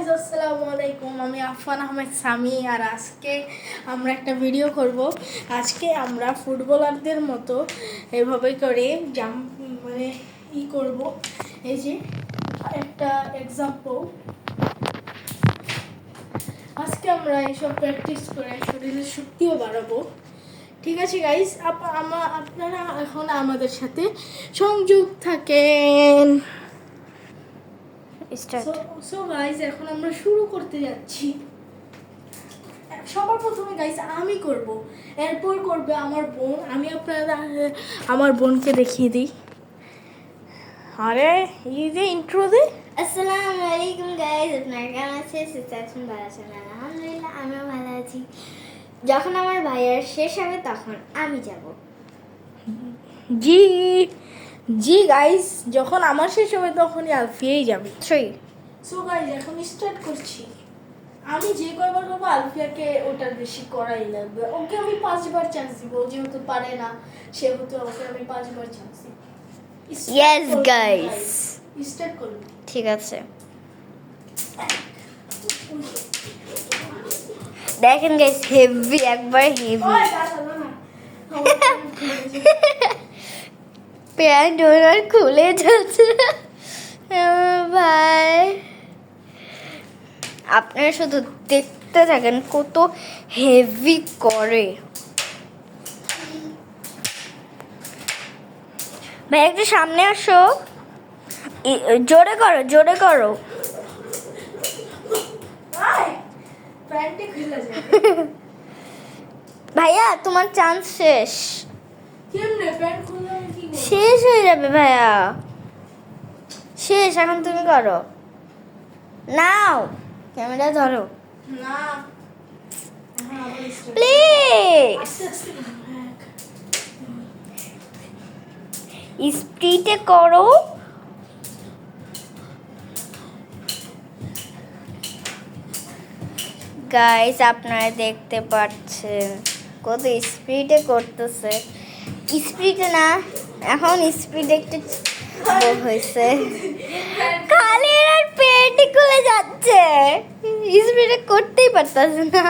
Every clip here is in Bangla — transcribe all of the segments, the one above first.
গাইস আসসালামু আলাইকুম। আমি আফফান আহমেদ সামি, আর আজকে আমরা একটা ভিডিও করব। আজকে আমরা ফুটবলারদের মতো এভাবে করে জাম্প মানে করব। এই যে একটা এক্সাম্পল, আজকে আমরা এইসব প্র্যাকটিস করে শরীরের শক্তিও বাড়াবো। ঠিক আছে গাইস, আপনারা এখন আমাদের সাথে সংযোগ থাকেন। সো গাইস, এখন আমরা শুরু করতে যাচ্ছি। সবার প্রথমে গাইস আমি করব, এরপর করবে আমার বোন। আমি আপনারা আমার বোনকে দেখিয়ে দিই। আরে এই যে ইন্ট্রো দে। আসসালামু আলাইকুম গাইস, আপনারা কেমন আছেন? সিচুয়েশন ভালো আছেন? আলহামদুলিল্লাহ আমিও ভালো আছি। যখন আমার ভাইয়ার শেষ হবে তখন আমি যাব। জি জি গাইস, যখন আমার শেষ হবে তখনই আলফিয়াই যাবে। সো গাইস, এখন স্টার্ট করছি। আমি যে কয়বার করবো আলফিয়াকে ওটার বেশি করাই লাগবে। ওকে আমি 5বার চান্স দিব, যেহেতু পারে না সেহেতু ওকে আমি 5বার চান্স দিব। Yes guys, স্টার্ট করুন। ঠিক আছে। দেখেন গাইস, হেভি, একবার হেভি। প্যান্ট ওনার খুলে যাচ্ছে ভাই। আপনারা শুধু দেখতে থাকেন কত হেভি করে। ভাই একটু সামনে আসো, জোরে করো, জোরে করো। ভাইয়া তোমার চান্স শেষ, শেষ হয়ে যাবে ভাইয়া, শেষ। এখন তুমি করো, নাও ক্যামেরা ধরো না প্লিজ। স্পিডে করো। গাইস আপনারা দেখতে পাচ্ছেন কত স্পিডে করতেছে। স্পিডে না, এখন স্পিডে একটু হয়েছে, খালি আর পেটে খুলে যাচ্ছে, স্পিডে করতেই পারতেছে না।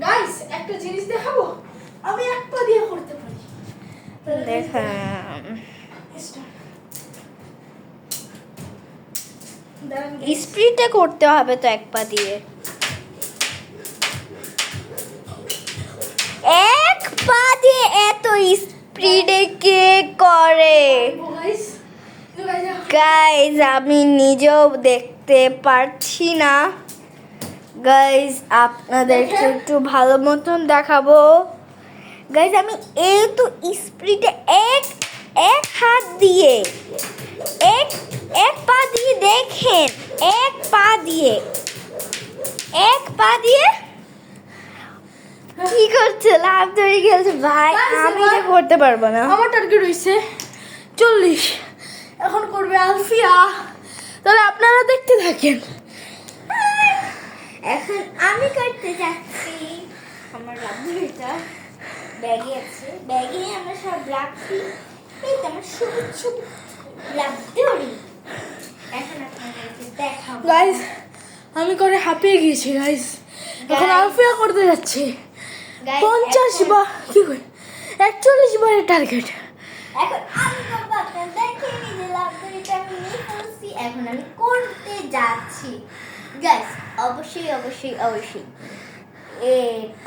গাইস একটা জিনিস দেখাবো, আমি এক পা দিয়ে করতে পারি। দেখেন স্পিডে করতে হবে তো এক পা দিয়ে। এক পা দিয়ে এত স্পিডে কে করে? গাইজ আমি নিজেও দেখতে পারছি না। গাইজ আপনাদেরকে একটু ভালো মতন দেখাবো। গাইজ আমি এই তো স্পিডে এক হাত দিয়ে এক পা দিয়ে দেখেন, এক পা দিয়ে কি করছে, লাভ ধরে গেছে ভাই। আমি এটা করতে পারবো না। আমার টার্গেট হইছে 40, এখন করবে আলফিয়া। তাহলে আপনারা দেখতে থাকেন। এখন আমি করতে যাচ্ছি। আমার রাবড়িটা ব্যাগে আছে, ব্যাগে আমরা সব রাখছি। এই তো আমার সবুজ সবুজ রাবড়ি। এখন আপনাদেরকে দেখাবো। গাইস আমি করে হাঁপিয়ে গিয়েছি গাইস। এখন আলফিয়া করতে যাচ্ছি 50 বা কি কই 41 বারের টার্গেট। এখন আমি করবো, আপনারা দেখে নিয়ে রাবড়িটা আমি নিয়ে ফেলছি। এখন আমি করতে যাচ্ছি। গাইস অবশ্যই অবশ্যই অবশ্যই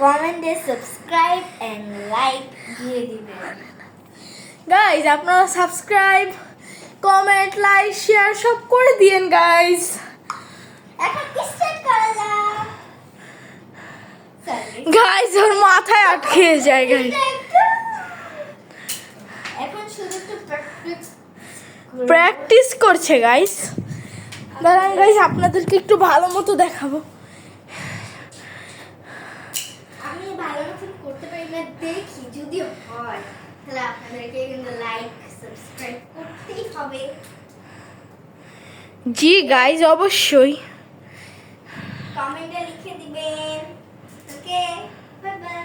কমেন্টে সাবস্ক্রাইব এন্ড লাইক দিয়ে দিবেন। গাইস আপনারা সাবস্ক্রাইব, কমেন্ট, লাইক, শেয়ার সব করে দিয়েন গাইস। এখন স্টার্ট করা যাক। গাইস ওর মাথায় আটকে যায় গাইস। এখন শুধু একটু প্র্যাকটিস করছে গাইস। দাঁড়ান গাইস, আপনাদেরকে একটু ভালো মতো দেখাবো। আমি ভালো মতন করতে পারি না, দেখি যদি হয় তাহলে আপনাদেরকে কিন্তু লাইক সাবস্ক্রাইব করতেই হবে। জি গাইস অবশ্যই। কমেন্টে লিখে দিবেন। Okay bye bye.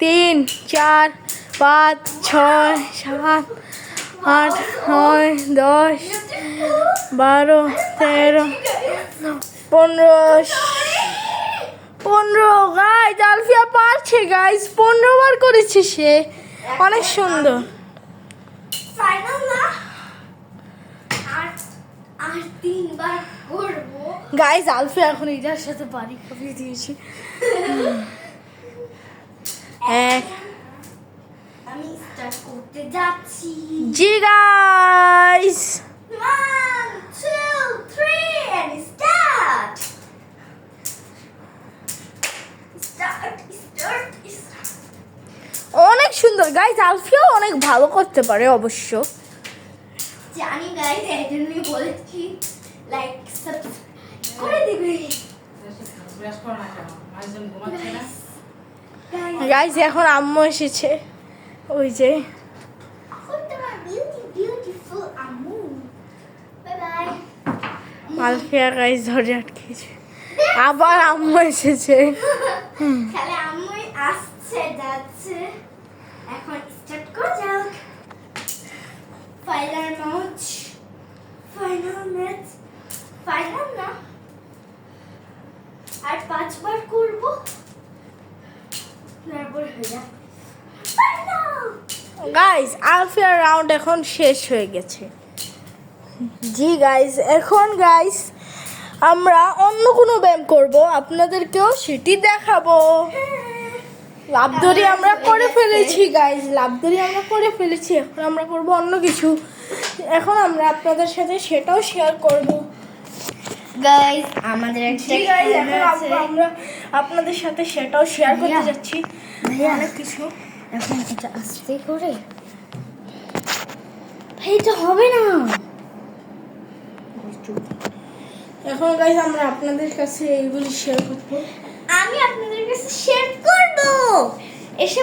3, 4, 5, 6, 7, 8, 9, 10, 12, 13, 15, 15 guys Alfia পারছে গাইজ 15 বার করেছে সে অনেক সুন্দর ফাইনাল না আর 3 বার করব গাইজ আলফিয়া এখন এটার সাথে বাড়ি খাপিয়ে দিয়েছি এক আমি স্টার্ট করতে যাচ্ছি জি গাইজ 1 2 3 and start অনেক সুন্দর গাইজ আলফিয়াও অনেক ভালো করতে পারে অবশ্য জানি গাইস এই জন্যই বলেছি লাইক সাবস্ক্রাইব করে দিবে গাইজ এখন আম্মু এসেছে ওই যে বিউটিফুল আম্মু বাই বাই আলফিয়া গাইজ ধরে আটকেছে আবার আম্মু এসেছে খালি আম্মুই আসছে যাচ্ছে এখন স্টার্ট করা যাক ফাইনাল না আর 5 বার করব তারপর হয়ে যাক ফাইনাল গাইজ আলফিয়ার রাউন্ড এখন শেষ হয়ে গেছে জি গাইজ এখন গাইজ আমরা অন্য কোনো ব্যায়াম করব আপনাদেরকেও সেটি দেখাবো লাভদড়ি আমরা করে ফেলেছি গাইজ লাভদড়ি আমরা করে ফেলেছি এখন আমরা করব অন্য কিছু এখন আমরা আপনাদের সাথে সেটাও শেয়ার করব গাইস আমাদের জি গাইজ এখন আমরা আপনাদের সাথে সেটাও শেয়ার করতে ভাইয়া। যাচ্ছি ভাইয়া। অনেক কিছু এখন এটা আস্তে করে ভাই এটা হবে না এখন গাইজ আমরা আপনাদের কাছে এইগুলি শেয়ার করবো আমি আপনাদের কাছে শেয়ার করব এসে